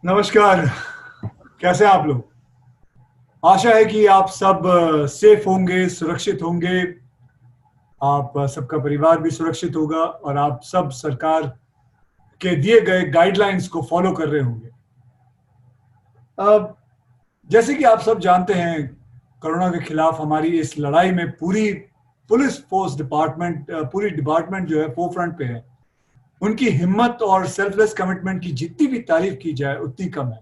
नमस्कार। कैसे हैं आप लोग? आशा है कि आप सब सेफ होंगे, सुरक्षित होंगे। आप सबका परिवार भी सुरक्षित होगा और आप सब सरकार के दिए गए गाइडलाइंस को फॉलो कर रहे होंगे। अब जैसे कि आप सब जानते हैं, कोरोना के खिलाफ हमारी इस लड़ाई में पूरी पुलिस फोर्स डिपार्टमेंट पूरी डिपार्टमेंट जो है फोरफ्रंट पे है। उनकी हिम्मत और सेल्फलेस कमिटमेंट की जितनी भी तारीफ की जाए उतनी कम है।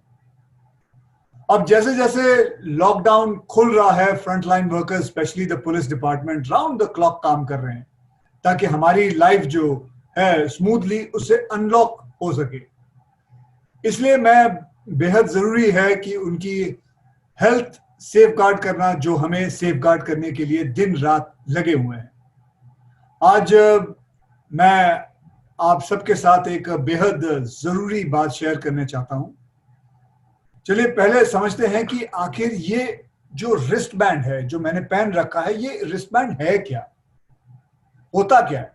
अब जैसे जैसे लॉकडाउन खुल रहा है, frontline workers specially the police department round the clock काम कर रहे हैं ताकि हमारी लाइफ जो है स्मूथली उससे अनलॉक हो सके। इसलिए मैं बेहद जरूरी है कि उनकी हेल्थ सेफ गार्ड करना, जो हमें सेफ गार्ड करने के लिए दिन रात लगे हुए हैं। आज मैं आप सबके साथ एक बेहद जरूरी बात शेयर करना चाहता हूं। चलिए पहले समझते हैं कि आखिर ये जो रिस्ट बैंड है जो मैंने पहन रखा है, ये रिस्ट बैंड है क्या, होता क्या है।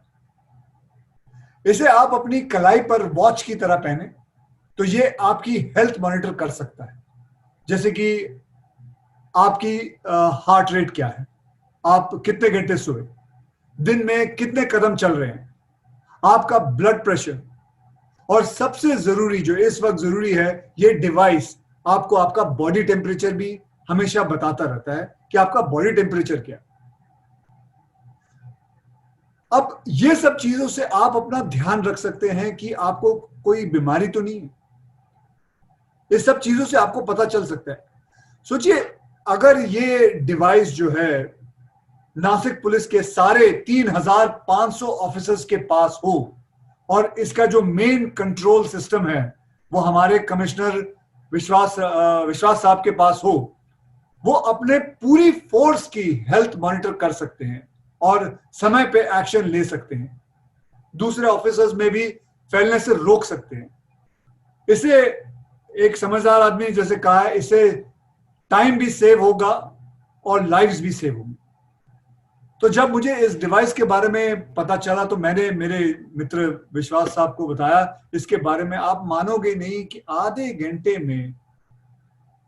इसे आप अपनी कलाई पर वॉच की तरह पहने तो ये आपकी हेल्थ मॉनिटर कर सकता है। जैसे कि आपकी हार्ट रेट क्या है, आप कितने घंटे सोए, दिन में कितने कदम चल रहे हैं, आपका ब्लड प्रेशर, और सबसे जरूरी जो इस वक्त जरूरी है, ये डिवाइस आपको आपका बॉडी टेम्परेचर भी हमेशा बताता रहता है कि आपका बॉडी टेम्परेचर क्या है। अब ये सब चीजों से आप अपना ध्यान रख सकते हैं कि आपको कोई बीमारी तो नहीं है। इस सब चीजों से आपको पता चल सकता है। सोचिए, अगर ये डिवाइस जो है नासिक पुलिस के सारे 3,500 ऑफिसर्स के पास हो और इसका जो मेन कंट्रोल सिस्टम है वो हमारे कमिश्नर विश्वास साहब के पास हो, वो अपने पूरी फोर्स की हेल्थ मॉनिटर कर सकते हैं और समय पे एक्शन ले सकते हैं, दूसरे ऑफिसर्स में भी फैलने से रोक सकते हैं। इसे एक समझदार आदमी ने जैसे कहा है, इससे टाइम भी सेव होगा और लाइव्स भी सेव होंगी। तो जब मुझे इस डिवाइस के बारे में पता चला तो मैंने मेरे मित्र विश्वास साहब को बताया इसके बारे में। आप मानोगे नहीं कि आधे घंटे में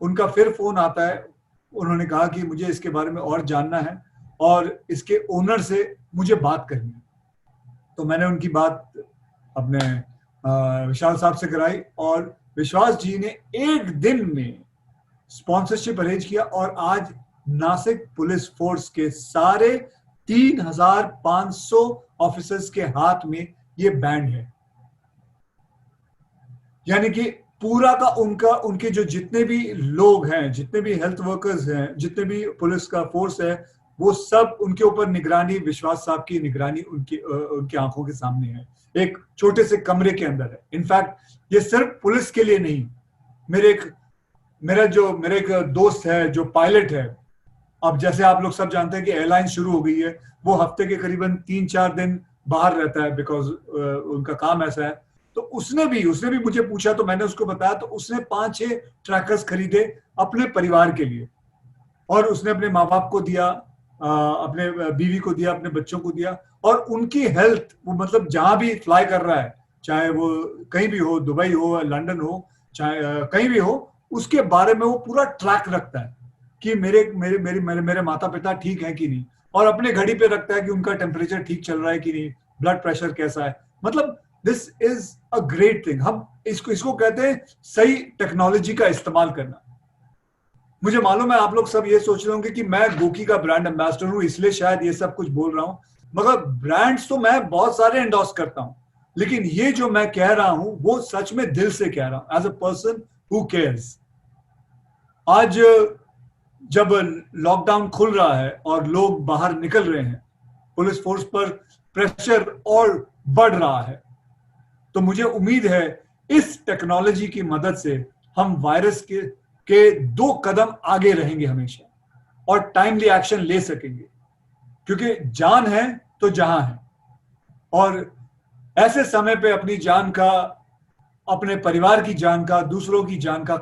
उनका फिर फोन आता है। उन्होंने कहा कि मुझे इसके बारे में और जानना है और इसके ओनर से मुझे बात करनी है। तो मैंने उनकी बात अपने विशाल साहब से कराई और विश्वास जी ने एक दिन में स्पॉन्सरशिप अरेंज किया और आज नासिक पुलिस फोर्स के सारे 3,500 ऑफिसर्स के हाथ में ये बैंड है। यानी कि पूरा का उनका उनके जो जितने भी लोग हैं, जितने भी हेल्थ वर्कर्स हैं, जितने भी पुलिस का फोर्स है, वो सब उनके ऊपर निगरानी, विश्वास साहब की निगरानी उनकी आंखों के सामने है, एक छोटे से कमरे के अंदर है। इनफैक्ट ये सिर्फ पुलिस के लिए नहीं, मेरा एक दोस्त है जो पायलट है। अब जैसे आप लोग सब जानते हैं कि एयरलाइन शुरू हो गई है, वो हफ्ते के करीबन 3-4 दिन बाहर रहता है बिकॉज उनका काम ऐसा है। तो उसने भी मुझे पूछा तो मैंने उसको बताया, तो उसने 5-6 ट्रैकर्स खरीदे अपने परिवार के लिए और उसने अपने माँ बाप को दिया, अपने बीवी को दिया, अपने बच्चों को दिया। और उनकी हेल्थ, वो मतलब जहां भी फ्लाई कर रहा है, चाहे वो कहीं भी हो, दुबई हो, लंदन हो, चाहे कहीं भी हो, उसके बारे में वो पूरा ट्रैक रखता है कि मेरे मेरे मेरे मेरे मेरे माता पिता ठीक है कि नहीं, और अपने घड़ी पे रखता है कि उनका टेम्परेचर ठीक चल रहा है कि नहीं, ब्लड प्रेशर कैसा है। मतलब this is a great thing. हम इसको इसको कहते हैं सही टेक्नोलॉजी का इस्तेमाल करना। मुझे मालूम है आप लोग सब ये सोच रहे होंगे कि मैं गोकी का ब्रांड एम्बेसडर हूं इसलिए शायद ये सब कुछ बोल रहा हूं, मगर ब्रांड्स तो मैं बहुत सारे एंडोर्स करता हूं, लेकिन ये जो मैं कह रहा हूं वो सच में दिल से कह रहा हूं, as a person who cares. आज जब लॉकडाउन खुल रहा है और लोग बाहर निकल रहे हैं, पुलिस फोर्स पर प्रेशर और बढ़ रहा है, तो मुझे उम्मीद है इस टेक्नोलॉजी की मदद से हम वायरस के 2 कदम आगे रहेंगे हमेशा और टाइमली एक्शन ले सकेंगे, क्योंकि जान है तो जहां है। और ऐसे समय पे अपनी जान का, अपने परिवार की जान का, दूसरों की जान का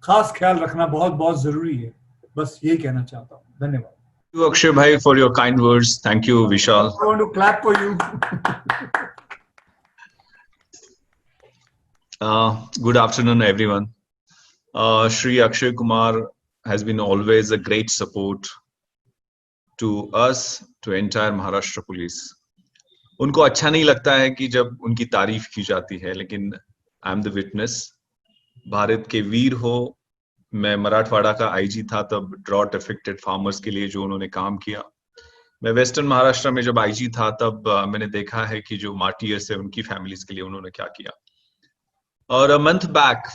खास ख्याल रखना बहुत बहुत जरूरी है। बस यही कहना चाहता हूँ। धन्यवाद। You, Akshay Bhai, for your kind words. Thank you, Vishal. I want to clap for you. Good afternoon, everyone. Shri Akshay Kumar has been always a great support to us, to entire Maharashtra Police. उनको अच्छा नहीं लगता है कि जब उनकी तारीफ की जाती है, लेकिन I am the witness. Bharat के वीर हो, मैं मराठवाड़ा का आईजी था तब ड्रॉट अफेक्टेड फार्मर्स के लिए जो उन्होंने काम किया. मैं वेस्टर्न महाराष्ट्र में जब आईजी था तब मैंने देखा है कि जो मार्टियर्स है उनकी फैमिलीज के लिए उन्होंने क्या किया. और a month back,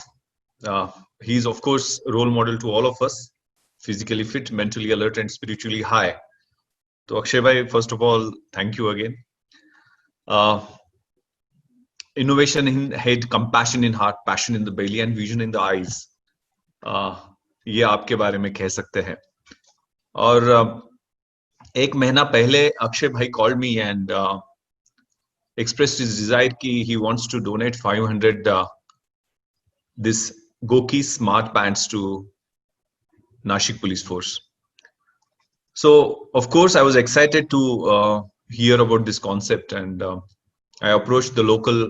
he is of course role model to all of us, physically fit, mentally alert and spiritually high. So Akshay bhai, first of all, thank you again. Innovation in head, compassion in heart, passion in the belly and vision in the eyes. ये आपके बारे में कह सकते हैं. और एक महीना पहले अक्षय भाई called me and expressed his desire कि he wants to donate 500 this Goki smart pants to Nashik Police Force. So of course I was excited to hear about this concept, and I approached the local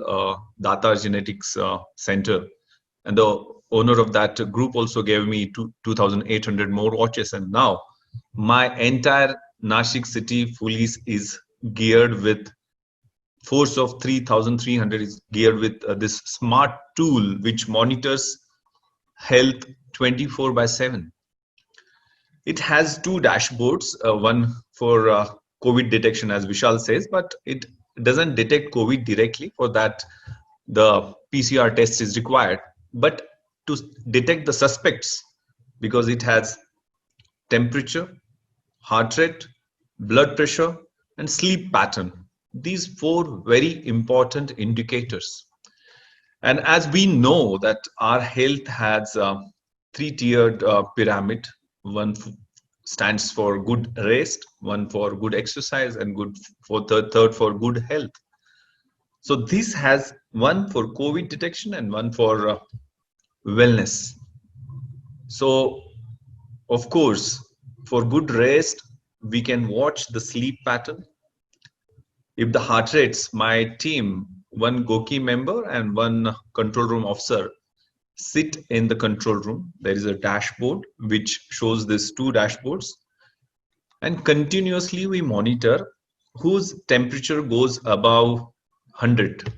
Datar Genetics Center, and the owner of that group also gave me 2,800 more watches, and now my entire Nashik city police is geared with force of 3,300 is geared with this smart tool which monitors health 24/7. It has two dashboards, one for COVID detection, as Vishal says, but it doesn't detect COVID directly. For that, the PCR test is required. But to detect the suspects, because it has temperature, heart rate, blood pressure, and sleep pattern. These four very important indicators. And as we know that our health has a three-tiered pyramid. One stands for good rest, one for good exercise, and third for good health. So this has one for COVID detection and one for wellness. So of course, for good rest, we can watch the sleep pattern. If the heart rates, my team, one Goki member and one control room officer sit in the control room. There is a dashboard which shows these two dashboards, and continuously we monitor whose temperature goes above 100.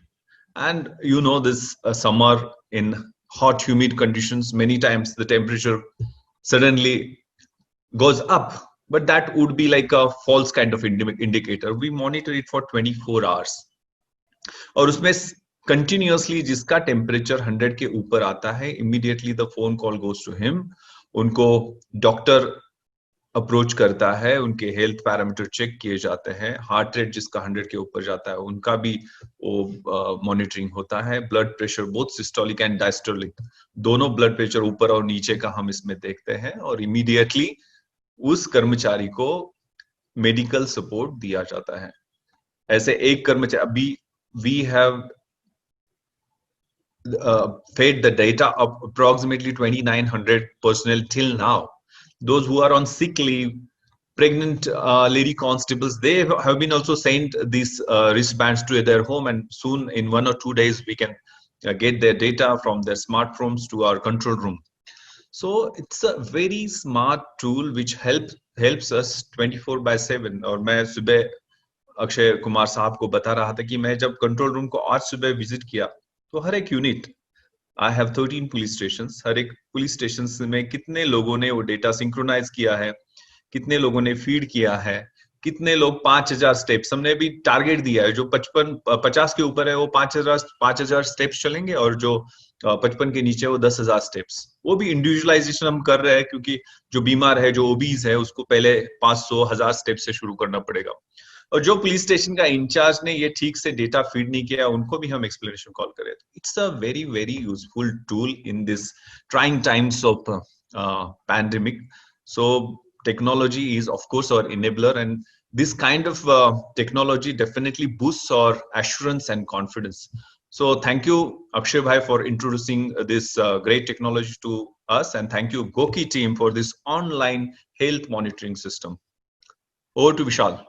And you know, this summer in hot humid conditions, many times the temperature suddenly goes up, but that would be like a false kind of indicator. We monitor it for 24 hours. और उसमें continuously जिसका temperature 100 के ऊपर आता है, immediately the phone call goes to him. उनको doctor approach करता है, उनके हेल्थ पैरामीटर चेक किए जाते हैं. हार्ट रेट जिसका 100 के ऊपर जाता है उनका भी वो मॉनिटरिंग होता है. Blood pressure both systolic and diastolic दोनों ब्लड प्रेशर ऊपर और नीचे का हम इसमें देखते हैं, और इमीडिएटली उस कर्मचारी को मेडिकल सपोर्ट दिया जाता है. ऐसे एक कर्मचारी, अभी we have fed the data of approximately 2,900 personnel till now. Those who are on sick leave, pregnant lady constables, they have been also sent these wristbands to their home, and soon in 1 or 2 days we can get their data from their smartphones to our control room. So it's a very smart tool which helps us 24/7. और मैं सुबह अक्षय कुमार साहब को बता रहा था कि मैं जब कंट्रोल रूम को आज सुबह विजिट किया तो हर एक unit, I have 13 police station, हर एक पुलिस स्टेशन में कितने लोगों ने वो डेटा सिंक्रोनाइज किया है, कितने लोगों ने फीड किया है, कितने लोग 5,000 स्टेप्स, हमने भी टारगेट दिया है. जो 50 के ऊपर है वो 5,000 स्टेप्स चलेंगे, और जो 55 के नीचे वो 10,000 स्टेप्स. वो भी इंडिविजुअलाइजेशन हम कर रहे हैं, क्योंकि जो बीमार है, जो ओबीज है, उसको पहले 500,000 स्टेप्स से शुरू करना पड़ेगा. और जो पुलिस स्टेशन का इंचार्ज ने ये ठीक से डेटा फीड नहीं किया, उनको भी हम एक्सप्लेनेशन कॉल करें. It's a very very useful tool in this trying times of pandemic. So technology is of course our enabler, and this kind of technology definitely boosts our assurance and confidence. So thank you Akshay bhai for introducing this great technology to us, and thank you Goki team for this online health monitoring system. Over to Vishal.